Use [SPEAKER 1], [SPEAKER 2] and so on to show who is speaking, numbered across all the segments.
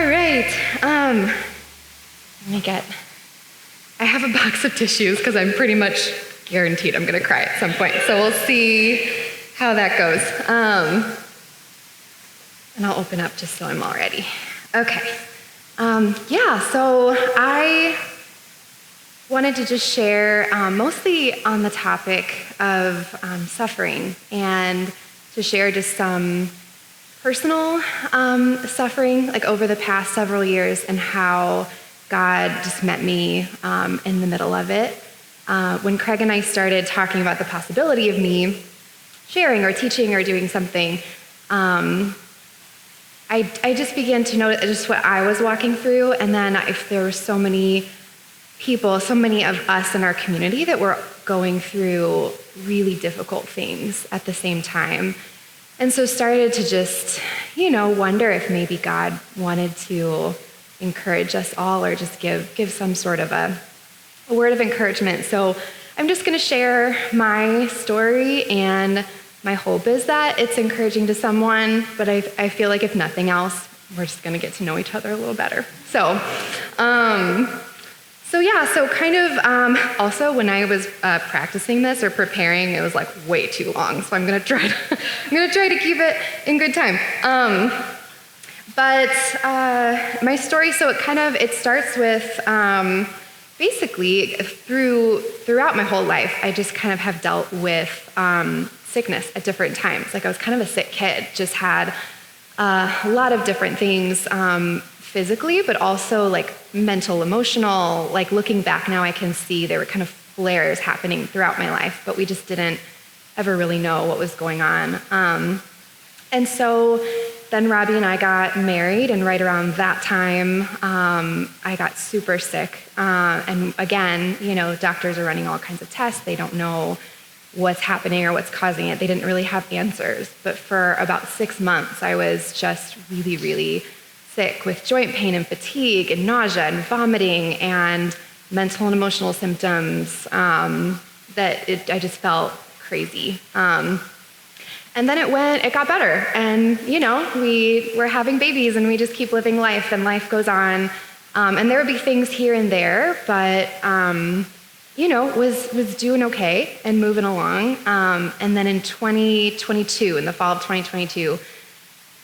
[SPEAKER 1] right. I have a box of tissues because I'm pretty much guaranteed I'm going to cry at some point. So we'll see how that goes. And I'll open up just so I'm all ready. Okay. So I wanted to just share mostly on the topic of suffering, and to share just some personal suffering, like over the past several years, and how God just met me in the middle of it. When Craig and I started talking about the possibility of me sharing or teaching or doing something, I just began to notice just what I was walking through, and then if there were so many people, so many of us in our community that were going through really difficult things at the same time. And so started to just, wonder if maybe God wanted to encourage us all, or just give some sort of a word of encouragement. So I'm just going to share my story, and my hope is that it's encouraging to someone, but I feel like if nothing else, we're just going to get to know each other a little better. Also when I was practicing this or preparing, it was like way too long. So I'm going to try to keep it in good time. My story, so it starts with basically throughout my whole life, I just kind of have dealt with sickness at different times. Like I was kind of a sick kid, just had a lot of different things physically, but also like mental, emotional. Like looking back now, I can see there were kind of flares happening throughout my life, but we just didn't ever really know what was going on. And so then Robbie and I got married, and right around that time, I got super sick. And again, doctors are running all kinds of tests. They don't know what's happening or what's causing it. They didn't really have answers. But for about 6 months, I was just really, really sick with joint pain and fatigue and nausea and vomiting and mental and emotional symptoms I just felt crazy. And then it got better. And, we were having babies, and we just keep living life, and life goes on. And there would be things here and there, but, was doing okay and moving along. And then in 2022, in the fall of 2022,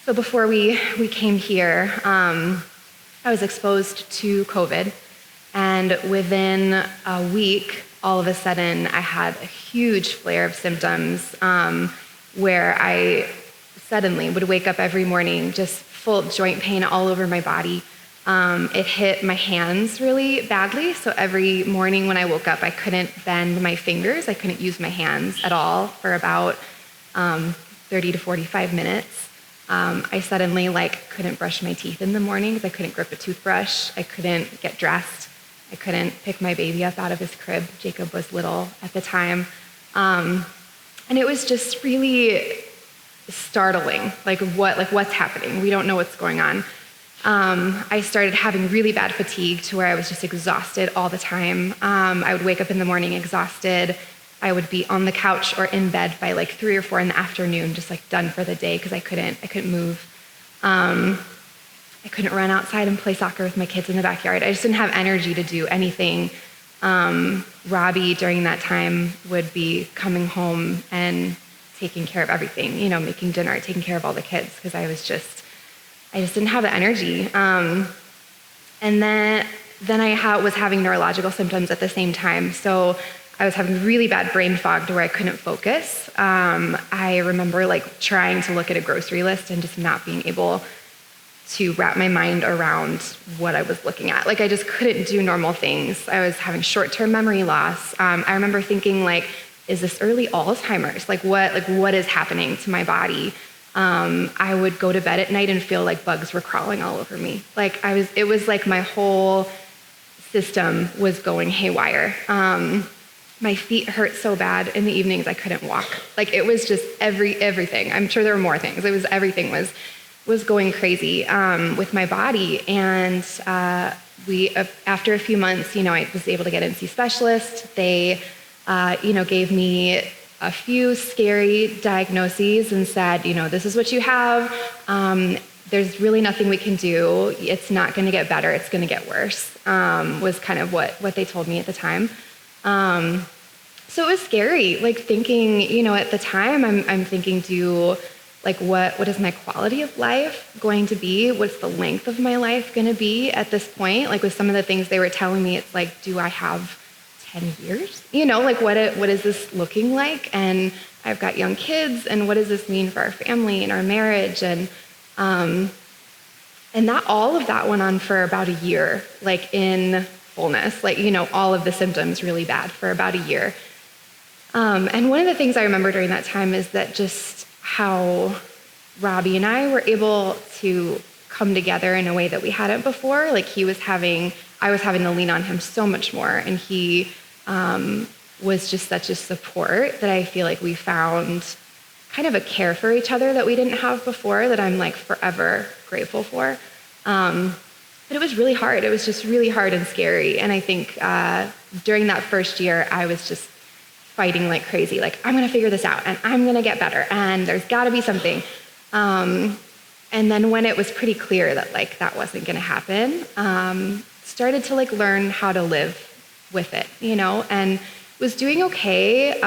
[SPEAKER 1] so before we came here, I was exposed to COVID. And within a week, all of a sudden, I had a huge flare of symptoms, where I suddenly would wake up every morning just full joint pain all over my body. It hit my hands really badly, so every morning when I woke up, I couldn't bend my fingers. I couldn't use my hands at all for about 30 to 45 minutes. I suddenly couldn't brush my teeth in the mornings. I couldn't grip a toothbrush. I couldn't get dressed. I couldn't pick my baby up out of his crib. Jacob was little at the time. And it was just really startling, what's happening? We don't know what's going on. I started having really bad fatigue to where I was just exhausted all the time. I would wake up in the morning exhausted. I would be on the couch or in bed by 3 or 4 in the afternoon, just done for the day because I couldn't move. I couldn't run outside and play soccer with my kids in the backyard. I just didn't have energy to do anything. Robbie, during that time, would be coming home and taking care of everything, making dinner, taking care of all the kids, because I just didn't have the energy. And then I was having neurological symptoms at the same time. So I was having really bad brain fog to where I couldn't focus. I remember trying to look at a grocery list and just not being able to wrap my mind around what I was looking at. I just couldn't do normal things. I was having short-term memory loss. I remember thinking, is this early Alzheimer's? What is happening to my body? I would go to bed at night and feel like bugs were crawling all over me. It was like my whole system was going haywire. My feet hurt so bad in the evenings I couldn't walk. It was just everything. I'm sure there were more things. Everything was going crazy with my body. And after a few months, I was able to get in and see specialists. They, gave me a few scary diagnoses and said, this is what you have. there's really nothing we can do. It's not going to get better. It's going to get worse, was kind of what they told me at the time. So it was scary, like thinking, at the time I'm thinking, what is my quality of life going to be? What's the length of my life going to be at this point? Like with some of the things they were telling me, it's like, do I have 10 years? What is this looking like? And I've got young kids, and what does this mean for our family and our marriage? And all of that went on for about a year, like in fullness, all of the symptoms really bad for about a year. And one of the things I remember during that time is that just how Robbie and I were able to come together in a way that we hadn't before. Like I was having to lean on him so much more, and he was just such a support that I feel like we found kind of a care for each other that we didn't have before, that I'm like forever grateful for. But it was really hard. It was just really hard and scary. And I think during that first year, I was just fighting like crazy. Like, I'm going to figure this out, and I'm going to get better, and there's got to be something. And then when it was pretty clear that like that wasn't going to happen, started to like learn how to live with it, and was doing okay,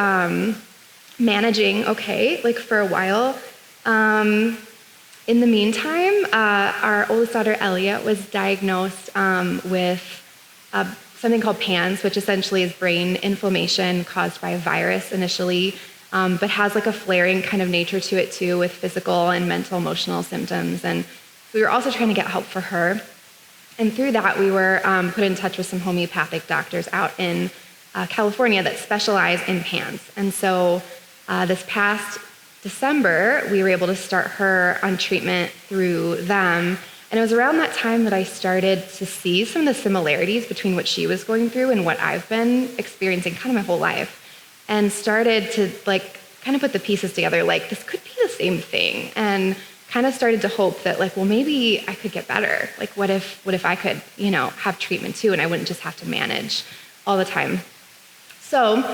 [SPEAKER 1] managing okay, like for a while. In the meantime, our oldest daughter, Elliot, was diagnosed with something called PANS, which essentially is brain inflammation caused by a virus initially, but has like a flaring kind of nature to it too, with physical and mental, emotional symptoms. And we were also trying to get help for her. And through that, we were put in touch with some homeopathic doctors out in California that specialize in PANS. And so this past December, we were able to start her on treatment through them. And it was around that time that I started to see some of the similarities between what she was going through and what I've been experiencing kind of my whole life, and started to like kind of put the pieces together, like this could be the same thing, and kind of started to hope that like, well, maybe I could get better. Like what if I could, have treatment too, and I wouldn't just have to manage all the time. So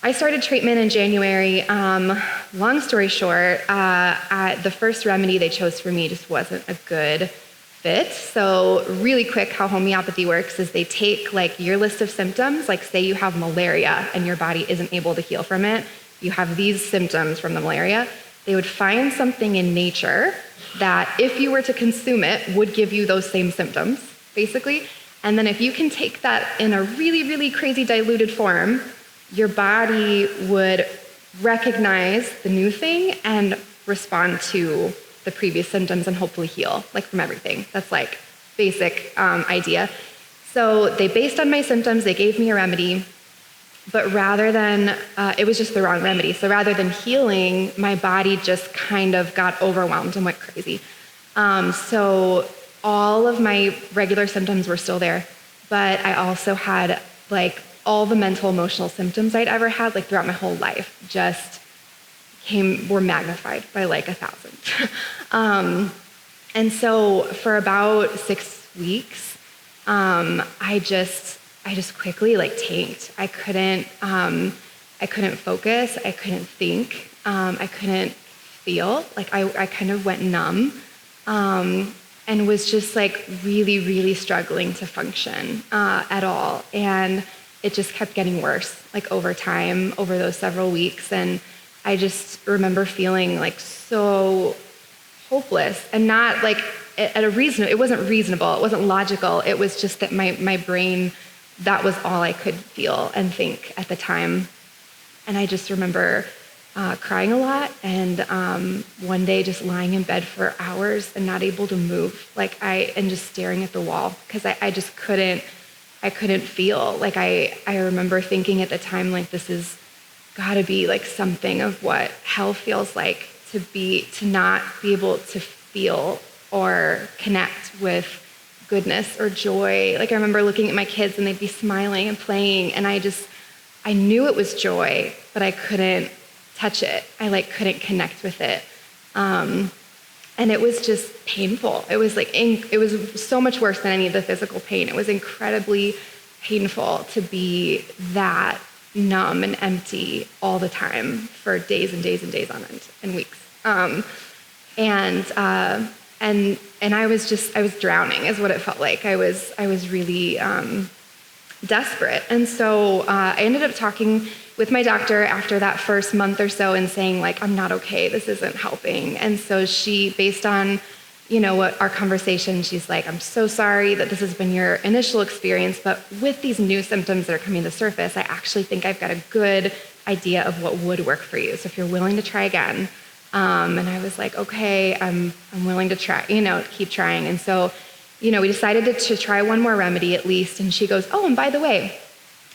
[SPEAKER 1] I started treatment in January. Long story short, the first remedy they chose for me just wasn't a good fit. So really quick, how homeopathy works is they take like your list of symptoms, like say you have malaria and your body isn't able to heal from it. You have these symptoms from the malaria. They would find something in nature that if you were to consume it would give you those same symptoms, basically. And then if you can take that in a really, really crazy diluted form, your body would recognize the new thing and respond to the previous symptoms and hopefully heal, like from everything. That's like basic idea. So they based on my symptoms, they gave me a remedy, but rather than, it was just the wrong remedy. So rather than healing, my body just kind of got overwhelmed and went crazy. So all of my regular symptoms were still there, but I also had like all the mental, emotional symptoms I'd ever had, like throughout my whole life, just were magnified by like 1,000. And so for about 6 weeks, I just quickly like tanked. I couldn't focus. I couldn't think. I couldn't feel. Like I kind of went numb, and was just like really, really struggling to function at all. And it just kept getting worse, like over time, over those several weeks. And I just remember feeling like so hopeless, and not like it wasn't reasonable, it wasn't logical. It was just that my brain, that was all I could feel and think at the time. And I just remember crying a lot, and one day just lying in bed for hours and not able to move, and just staring at the wall, because I just couldn't feel. Like I remember thinking at the time, like, this is gotta be like something of what hell feels like, to not be able to feel or connect with goodness or joy. Like I remember looking at my kids and they'd be smiling and playing, and I knew it was joy, but I couldn't touch it. I couldn't connect with it. And it was just painful. It was it was so much worse than any of the physical pain. It was incredibly painful to be that numb and empty all the time for days and days and days on end, and weeks. And and I was drowning is what it felt like. I was really desperate. And so I ended up talking with my doctor after that first month or so and saying, like, I'm not okay, this isn't helping. And so she, based on, what our conversation, she's like, I'm so sorry that this has been your initial experience, but with these new symptoms that are coming to the surface, I actually think I've got a good idea of what would work for you. So if you're willing to try again. And I was like, okay, I'm willing to try, keep trying. And so, we decided to try one more remedy at least. And she goes, oh, and by the way,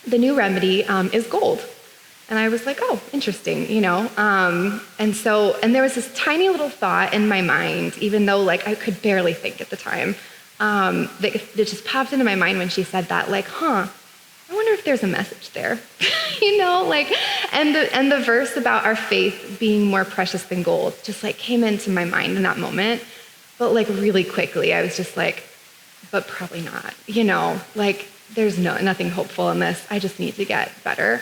[SPEAKER 1] the new remedy is gold. And I was like, oh, interesting, And there was this tiny little thought in my mind, even though like I could barely think at the time, that just popped into my mind when she said that, like, I wonder if there's a message there, and the verse about our faith being more precious than gold just like came into my mind in that moment. But like really quickly, I was just like, but probably not, like there's nothing hopeful in this. I just need to get better.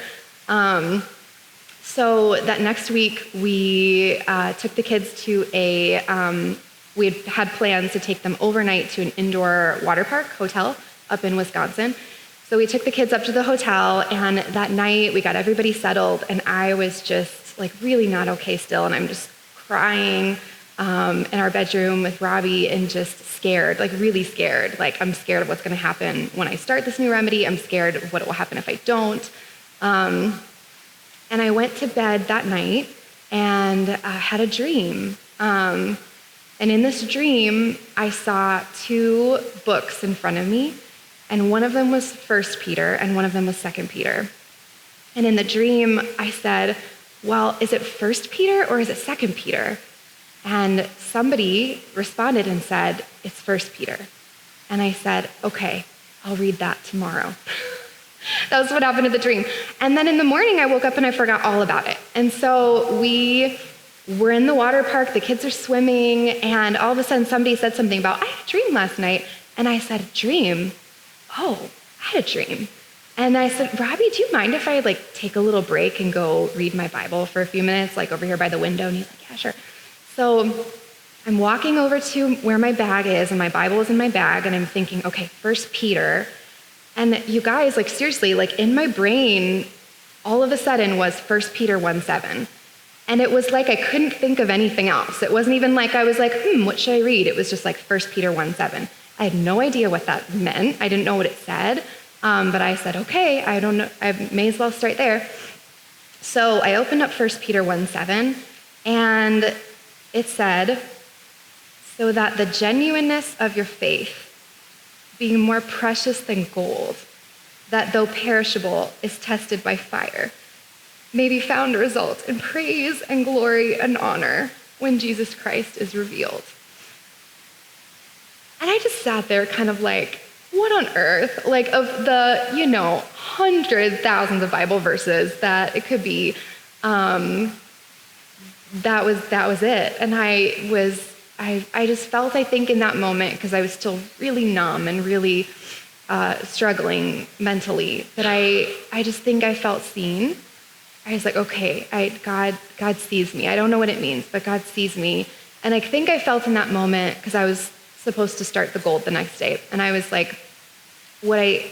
[SPEAKER 1] So that next week we took the kids to we had plans to take them overnight to an indoor water park hotel up in Wisconsin. So we took the kids up to the hotel, and that night we got everybody settled, and I was just like really not okay still, and I'm just crying in our bedroom with Robbie and just scared, like really scared. Like I'm scared of what's going to happen when I start this new remedy. I'm scared of what will happen if I don't. And I went to bed that night and had a dream. And in this dream, I saw two books in front of me. And one of them was 1 Peter, and one of them was 2 Peter. And in the dream, I said, well, is it 1 Peter or is it 2 Peter? And somebody responded and said, it's 1 Peter. And I said, okay, I'll read that tomorrow. That was what happened in the dream. And then in the morning, I woke up and I forgot all about it. And so we were in the water park, the kids are swimming, and all of a sudden somebody said something about, I had a dream last night. And I said, dream? Oh, I had a dream. And I said, Robbie, do you mind if I like take a little break and go read my Bible for a few minutes, like over here by the window? And he's like, yeah, sure. So I'm walking over to where my bag is, and my Bible is in my bag, and I'm thinking, okay, 1 Peter. And you guys, like seriously, like in my brain, all of a sudden was 1 Peter 1:7. And it was like I couldn't think of anything else. It wasn't even like I was like, what should I read? It was just like 1 Peter 1:7. I had no idea what that meant. I didn't know what it said. But I said, okay, I don't know. I may as well start there. So I opened up 1 Peter 1:7, and it said, so that the genuineness of your faith, being more precious than gold, that though perishable is tested by fire, may be found to result in praise and glory and honor when Jesus Christ is revealed. And I just sat there kind of like, what on earth? Like of the, hundreds, thousands of Bible verses that it could be, that was it. And I just felt, I think in that moment, because I was still really numb and really struggling mentally, that I just think I felt seen. I was like, okay, God sees me. I don't know what it means, but God sees me. And I think I felt in that moment, because I was supposed to start the gold the next day. And I was like, what I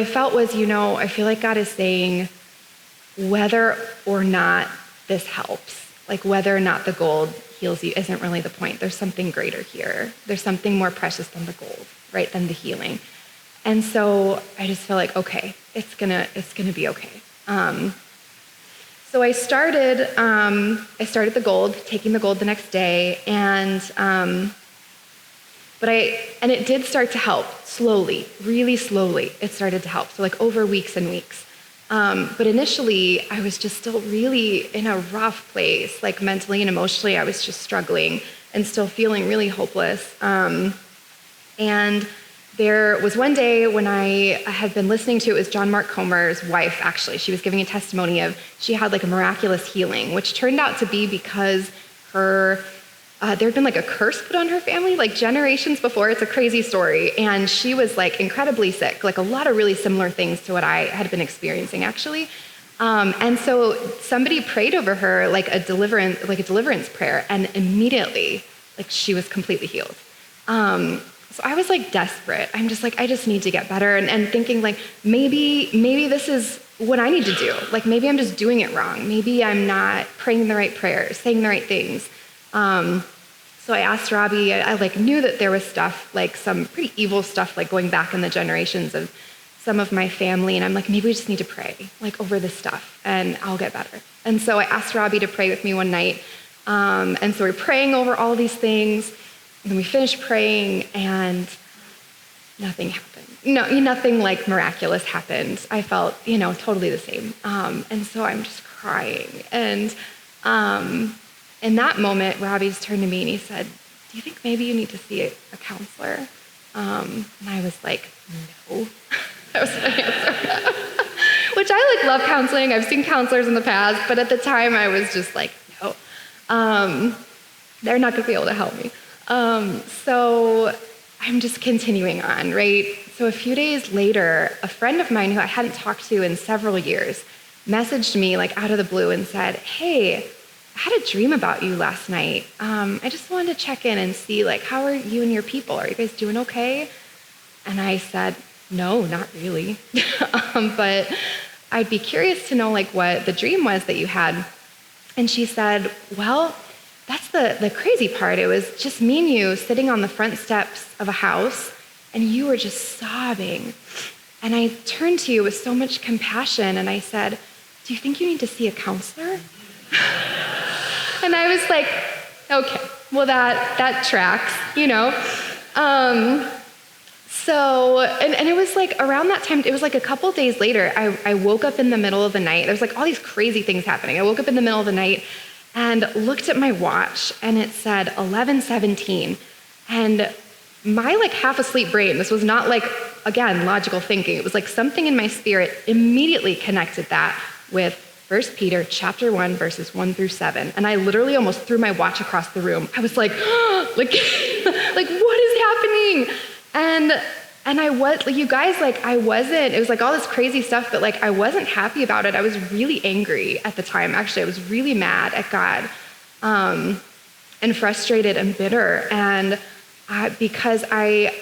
[SPEAKER 1] felt was, I feel like God is saying, whether or not this helps, like whether or not the gold heals you isn't really the point. There's something greater here. There's something more precious than the gold, right? Than the healing. And so I just feel like, okay, it's gonna be okay. So I started the gold, taking the gold the next day, and it did start to help slowly, really slowly. It started to help, so like over weeks and weeks. But initially, I was just still really in a rough place, like mentally and emotionally. I was just struggling and still feeling really hopeless. And there was one day when I had been listening to, it was John Mark Comer's wife, actually. She was giving a testimony of, she had like a miraculous healing, which turned out to be because there had been like a curse put on her family, like generations before. It's a crazy story. And she was like incredibly sick, like a lot of really similar things to what I had been experiencing actually. And so somebody prayed over her like a deliverance prayer, and immediately like she was completely healed. So I was like desperate. I'm just like, I just need to get better, and thinking like, maybe this is what I need to do. Like maybe I'm just doing it wrong. Maybe I'm not praying the right prayers, saying the right things. So I asked Robbie, I like knew that there was stuff, like some pretty evil stuff, like going back in the generations of some of my family. And I'm like, maybe we just need to pray like over this stuff and I'll get better. And so I asked Robbie to pray with me one night. And so we're praying over all these things. And then we finished praying and nothing happened. No, nothing like miraculous happened. I felt, totally the same. And so I'm just crying. And in that moment, Robbie's turned to me and he said, do you think maybe you need to see a counselor? And I was like, no. That was my answer. Which I like love counseling. I've seen counselors in the past, but at the time I was just like, no. They're not going to be able to help me. So I'm just continuing on, right? So a few days later, a friend of mine who I hadn't talked to in several years messaged me like out of the blue and said, hey, I had a dream about you last night. I just wanted to check in and see like, how are you and your people? Are you guys doing okay? And I said, no, not really. But I'd be curious to know like what the dream was that you had. And she said, well, that's the crazy part. It was just me and you sitting on the front steps of a house, and you were just sobbing. And I turned to you with so much compassion, and I said, do you think you need to see a counselor? And I was like, okay, well that tracks, So, and it was like around that time, it was like a couple days later, I woke up in the middle of the night. There was like all these crazy things happening. I woke up in the middle of the night and looked at my watch, and it said 11:17. And my like half asleep brain, this was not like, again, logical thinking. It was like something in my spirit immediately connected that with 1 Peter chapter 1, verses 1-7. And I literally almost threw my watch across the room. I was like, like what is happening? And I was, like, you guys, like, I wasn't, it was like all this crazy stuff, but like, I wasn't happy about it. I was really angry at the time. Actually, I was really mad at God, and frustrated and bitter. And because I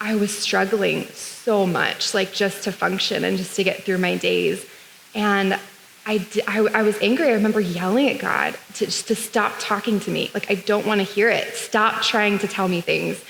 [SPEAKER 1] was struggling so much, like just to function and just to get through my days. And I was angry. I remember yelling at God to stop talking to me. Like, I don't want to hear it. Stop trying to tell me things.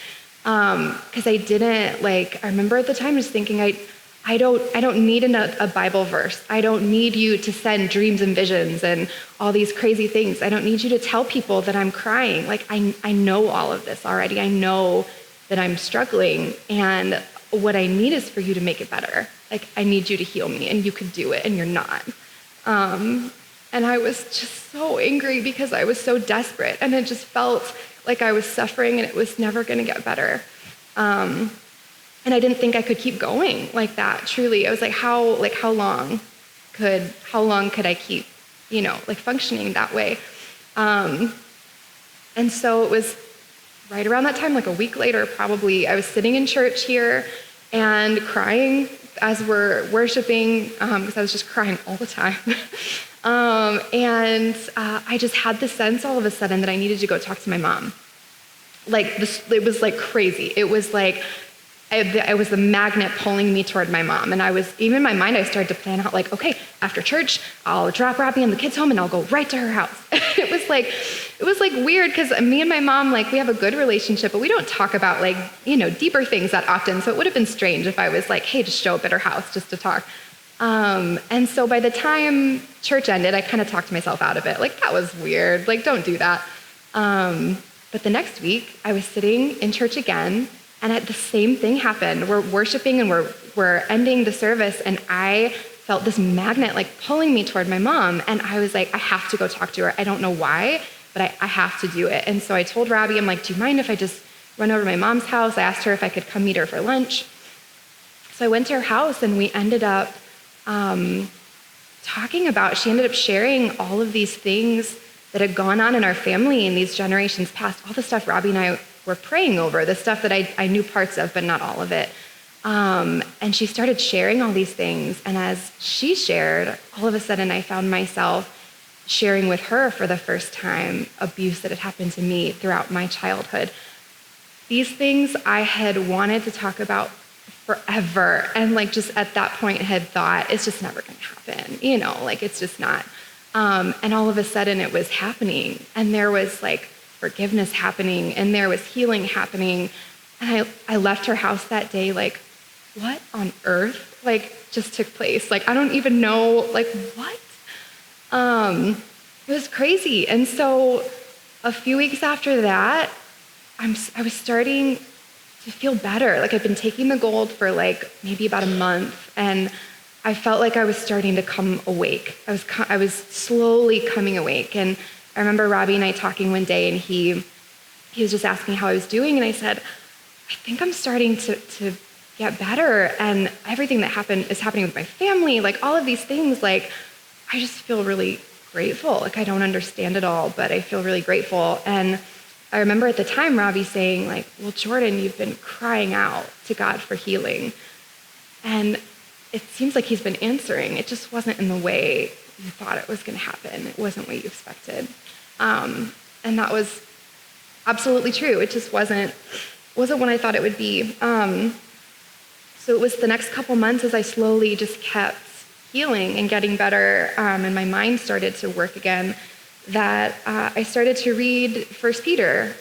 [SPEAKER 1] Because I didn't, like, I remember at the time just thinking, I don't need a Bible verse. I don't need you to send dreams and visions and all these crazy things. I don't need you to tell people that I'm crying. Like, I know all of this already. I know that I'm struggling, and what I need is for you to make it better. Like, I need you to heal me, and you could do it, and you're not. And I was just so angry because I was so desperate, and it just felt like I was suffering and it was never going to get better. And I didn't think I could keep going like that. Truly, I was like, how long could I keep, like functioning that way? And so it was right around that time, like a week later, probably, I was sitting in church here and crying as we're worshiping, because I was just crying all the time. And I just had the sense all of a sudden that I needed to go talk to my mom. Like this, it was like crazy. It was like, I was the magnet pulling me toward my mom. And I was, even in my mind, I started to plan out like, okay, after church, I'll drop Robbie and the kids home and I'll go right to her house. It was like weird because me and my mom, like, we have a good relationship, but we don't talk about like, deeper things that often. So it would have been strange if I was like, hey, just show up at her house just to talk. And so by the time church ended, I kind of talked myself out of it. Like, that was weird. Like, don't do that. But the next week, I was sitting in church again, and the same thing happened. We're worshiping and we're ending the service, and I felt this magnet like pulling me toward my mom. And I was like, I have to go talk to her. I don't know why, but I have to do it. And so I told Robbie, I'm like, do you mind if I just run over to my mom's house? I asked her if I could come meet her for lunch. So I went to her house, and we ended up talking about, she ended up sharing all of these things that had gone on in our family in these generations past, all the stuff Robbie and I were praying over, the stuff that I knew parts of, but not all of it. And she started sharing all these things. And as she shared, all of a sudden I found myself sharing with her for the first time abuse that had happened to me throughout my childhood. These things I had wanted to talk about forever, and like just at that point had thought, it's just never going to happen, like it's just not. And all of a sudden it was happening, and there was like forgiveness happening, and there was healing happening. And I left her house that day like, what on earth like just took place? Like, I don't even know, like what? It was crazy. And so a few weeks after that, I was starting to feel better. Like, I'd been taking the gold for like maybe about a month, and I felt like I was starting to come awake. I was slowly coming awake. And I remember Robbie and I talking one day, and he was just asking how I was doing, and I said, I think I'm starting to get better, and everything that is happening with my family, like all of these things, like I just feel really grateful. Like, I don't understand it all, but I feel really grateful. And I remember at the time Robbie saying like, well, Jordan, you've been crying out to God for healing, and it seems like he's been answering. It just wasn't in the way you thought it was going to happen. It wasn't what you expected. And that was absolutely true. It just wasn't what I thought it would be. So it was the next couple months as I slowly just kept healing and getting better, and my mind started to work again, that I started to read 1 Peter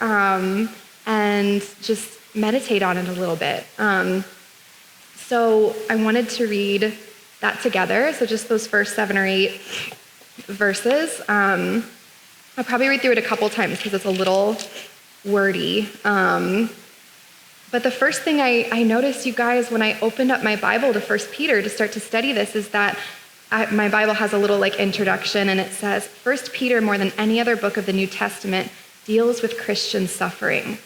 [SPEAKER 1] and just meditate on it a little bit. So I wanted to read that together. So just those first 7 or 8 verses. I'll probably read through it a couple times because it's a little wordy. But the first thing I noticed, you guys, when I opened up my Bible to 1 Peter to start to study this, is that my Bible has a little like introduction, and it says, 1 Peter, more than any other book of the New Testament, deals with Christian suffering.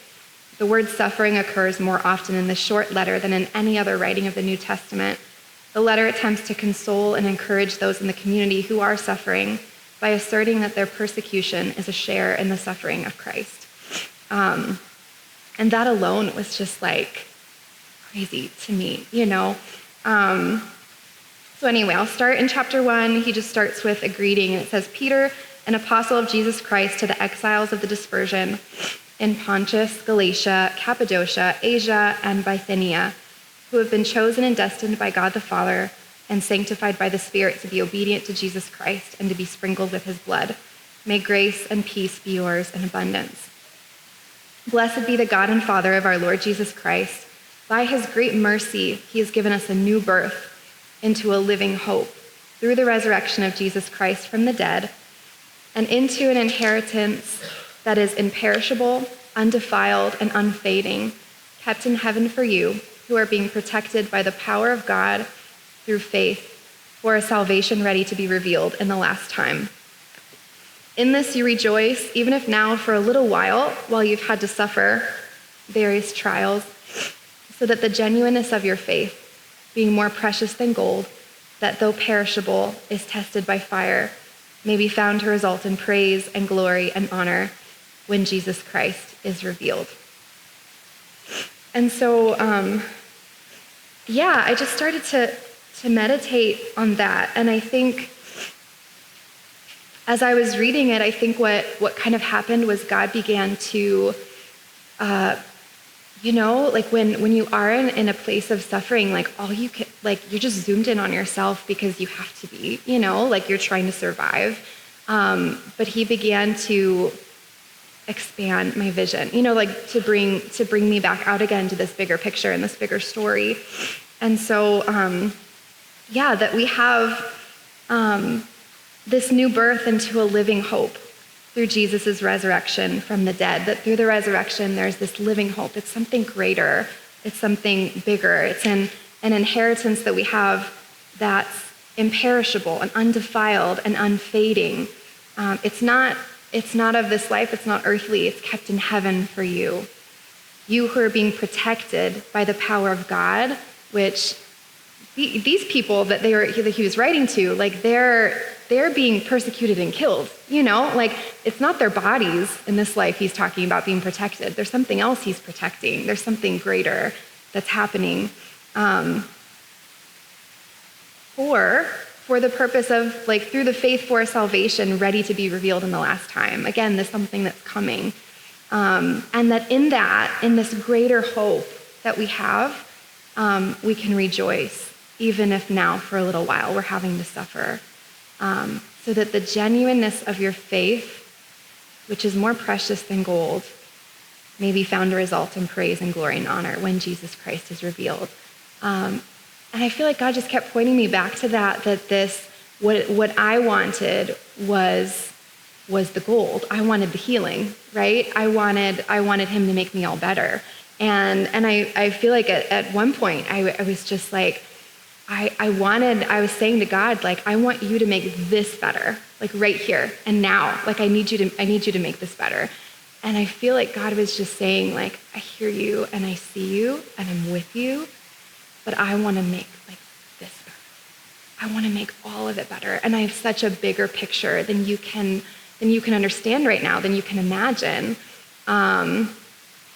[SPEAKER 1] The word suffering occurs more often in the short letter than in any other writing of the New Testament. The letter attempts to console and encourage those in the community who are suffering by asserting that their persecution is a share in the suffering of Christ. And that alone was just like crazy to me, So anyway, I'll start in chapter 1. He just starts with a greeting, and it says, Peter, an apostle of Jesus Christ, to the exiles of the dispersion in Pontus, Galatia, Cappadocia, Asia, and Bithynia, who have been chosen and destined by God the Father and sanctified by the Spirit to be obedient to Jesus Christ and to be sprinkled with his blood. May grace and peace be yours in abundance. Blessed be the God and Father of our Lord Jesus Christ. By his great mercy, he has given us a new birth into a living hope through the resurrection of Jesus Christ from the dead, and into an inheritance that is imperishable, undefiled, and unfading, kept in heaven for you, who are being protected by the power of God through faith for a salvation ready to be revealed in the last time. In this you rejoice, even if now for a little while you've had to suffer various trials, so that the genuineness of your faith, being more precious than gold, that though perishable is tested by fire, may be found to result in praise and glory and honor when Jesus Christ is revealed. And so, I just started to meditate on that. And I think as I was reading it, I think what kind of happened was God began to, like when you are in a place of suffering, like all you can, like you're just zoomed in on yourself because you have to be, like you're trying to survive. But he began to expand my vision, like to bring me back out again to this bigger picture and this bigger story. And so, that we have this new birth into a living hope through Jesus' resurrection from the dead, that through the resurrection, there's this living hope. It's something greater. It's something bigger. It's an inheritance that we have that's imperishable and undefiled and unfading. It's not of this life. It's not earthly. It's kept in heaven for you. You who are being protected by the power of God, which these people that he was writing to, like they're being persecuted and killed, like it's not their bodies in this life he's talking about being protected. There's something else he's protecting. There's something greater that's happening. For for the purpose of, like, through the faith for salvation, ready to be revealed in the last time. Again, there's something that's coming. And that in this greater hope that we have, we can rejoice, even if now for a little while we're having to suffer. So that the genuineness of your faith, which is more precious than gold, may be found to result in praise and glory and honor when Jesus Christ is revealed. And I feel like God just kept pointing me back to that what I wanted was the gold. I wanted the healing, right? I wanted him to make me all better. And I feel like at one point I was just like, I was saying to God, like, I want you to make this better, like right here and now. Like, I need you to make this better. And I feel like God was just saying, like, I hear you and I see you and I'm with you, but I want to make like this better. I want to make all of it better. And I have such a bigger picture than you can understand right now, than you can imagine. I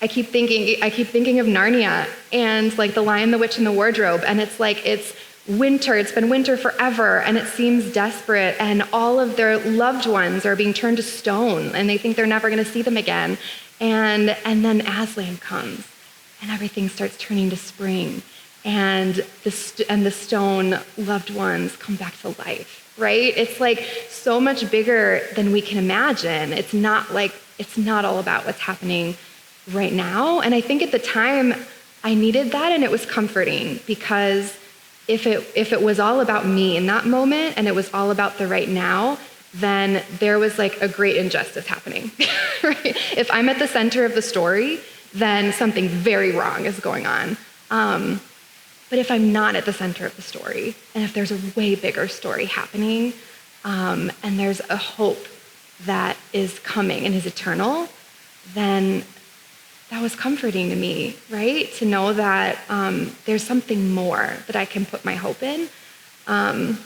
[SPEAKER 1] keep thinking of Narnia and like The Lion, the Witch, and the Wardrobe. And it's like, it's winter. It's been winter forever. And it seems desperate. And all of their loved ones are being turned to stone. And they think they're never going to see them again. And then Aslan comes. And everything starts turning to spring. And the stone loved ones come back to life, right? It's like so much bigger than we can imagine. It's not all about what's happening right now. And I think at the time I needed that, and it was comforting, because if it was all about me in that moment and it was all about the right now, then there was like a great injustice happening, right? If I'm at the center of the story, then something very wrong is going on. But if I'm not at the center of the story, and if there's a way bigger story happening, and there's a hope that is coming and is eternal, then that was comforting to me, right? To know that there's something more that I can put my hope in. And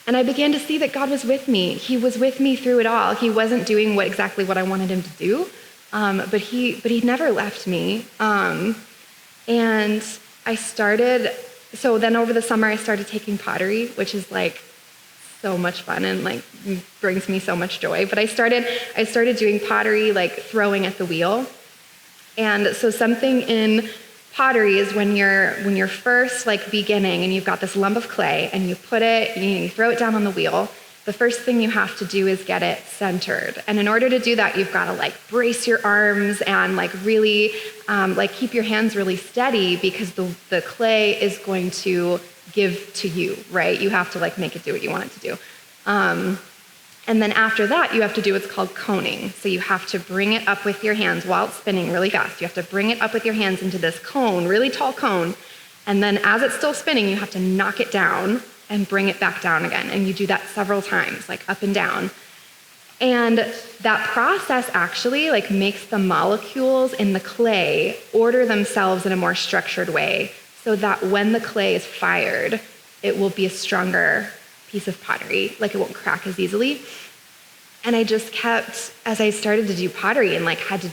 [SPEAKER 1] I began to see that God was with me. He was with me through it all. He wasn't doing exactly what I wanted him to do, but he never left me. And so then over the summer I started taking pottery, which is like so much fun and like brings me so much joy. But I started doing pottery, like throwing at the wheel. And so something in pottery is when you're first like beginning and you've got this lump of clay and you put it, you throw it down on the wheel. The first thing you have to do is get it centered. And in order to do that, you've got to like brace your arms and like really like keep your hands really steady, because the clay is going to give to you, right? You have to like make it do what you want it to do. And then after that, you have to do what's called coning. So you have to bring it up with your hands while it's spinning really fast. You have to bring it up with your hands into this cone, really tall cone. And then as it's still spinning, you have to knock it down and bring it back down again. And you do that several times, like up and down. And that process actually like makes the molecules in the clay order themselves in a more structured way, so that when the clay is fired, it will be a stronger piece of pottery, like it won't crack as easily. And I just kept, as I started to do pottery and like had to,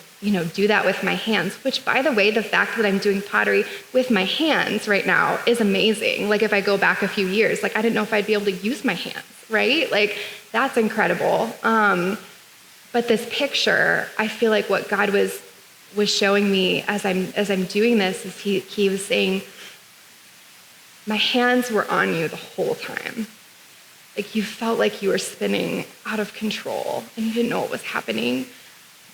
[SPEAKER 1] do that with my hands, which by the way, the fact that I'm doing pottery with my hands right now is amazing. Like if I go back a few years, like I didn't know if I'd be able to use my hands, right? Like that's incredible. But this picture, I feel like what God was showing me as I'm doing this is he was saying, my hands were on you the whole time. Like you felt like you were spinning out of control and you didn't know what was happening,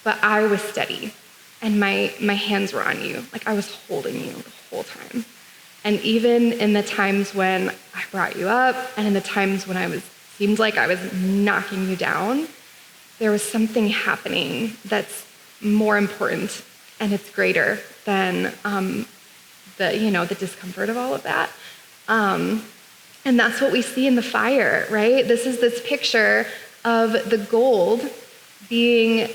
[SPEAKER 1] but I was steady and my hands were on you. Like I was holding you the whole time. And even in the times when I brought you up and in the times when seemed like I was knocking you down, there was something happening that's more important and it's greater than the discomfort of all of that. And that's what we see in the fire, right? This is this picture of the gold being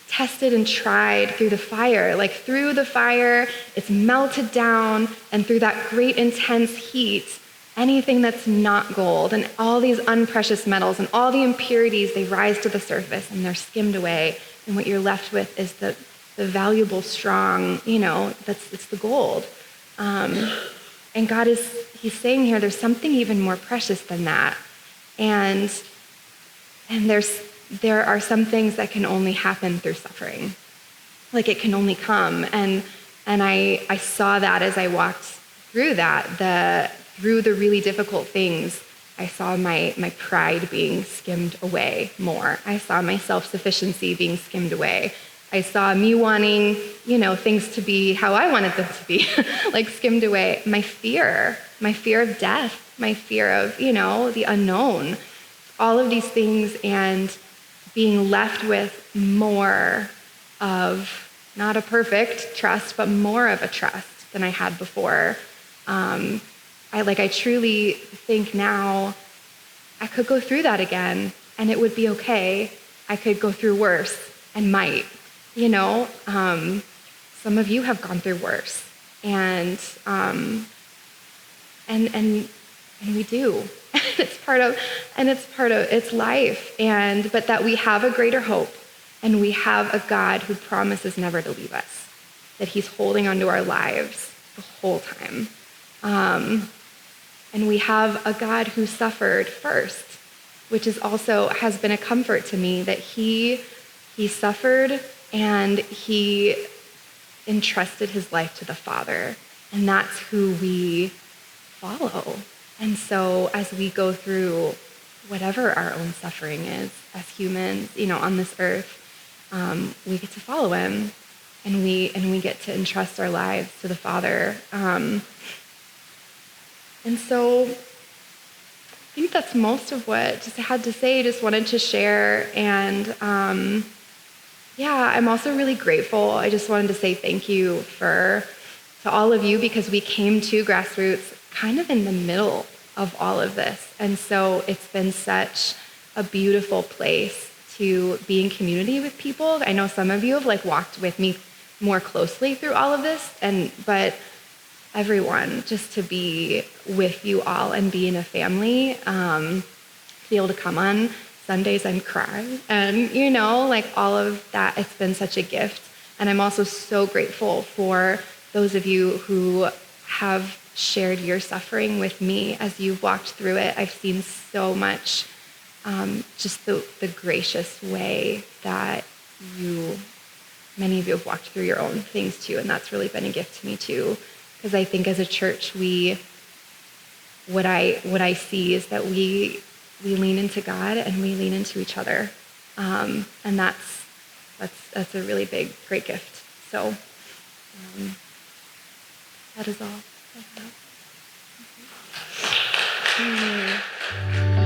[SPEAKER 1] tested and tried through the fire. Like through the fire, it's melted down, and through that great intense heat, anything that's not gold and all these unprecious metals and all the impurities, they rise to the surface and they're skimmed away. And what you're left with is the valuable, strong, it's the gold. And God he's saying here, there's something even more precious than that. And there are some things that can only happen through suffering. Like it can only come. And I saw that as I walked through that, through the really difficult things. I saw my pride being skimmed away more. I saw my self-sufficiency being skimmed away. I saw me wanting, things to be how I wanted them to be, like skimmed away. My fear of death, my fear of, the unknown, all of these things, and being left with more of, not a perfect trust, but more of a trust than I had before. I truly think now I could go through that again and it would be okay. I could go through worse and might, some of you have gone through worse, and we do. It's life, but that we have a greater hope, and we have a God who promises never to leave us, that he's holding onto our lives the whole time. And we have a God who suffered first, which has been a comfort to me, that he suffered and he entrusted his life to the Father, and that's who we follow. And so as we go through whatever our own suffering is as humans, on this earth, we get to follow him, and we get to entrust our lives to the Father. And so I think that's most of what I had to say. Just wanted to share. And I'm also really grateful. I just wanted to say thank you to all of you, because we came to Grassroots kind of in the middle of all of this. And so it's been such a beautiful place to be in community with people. I know some of you have walked with me more closely through all of this, but everyone, just to be with you all and be in a family, to be able to come on Sundays and cry, and all of that, it's been such a gift. And I'm also so grateful for those of you who have shared your suffering with me as you've walked through it. I've seen so much, just the gracious way that many of you have walked through your own things too, and that's really been a gift to me too. Because I think as a church, what I see is that we lean into God and we lean into each other, and that's a really great gift. So that is all I have.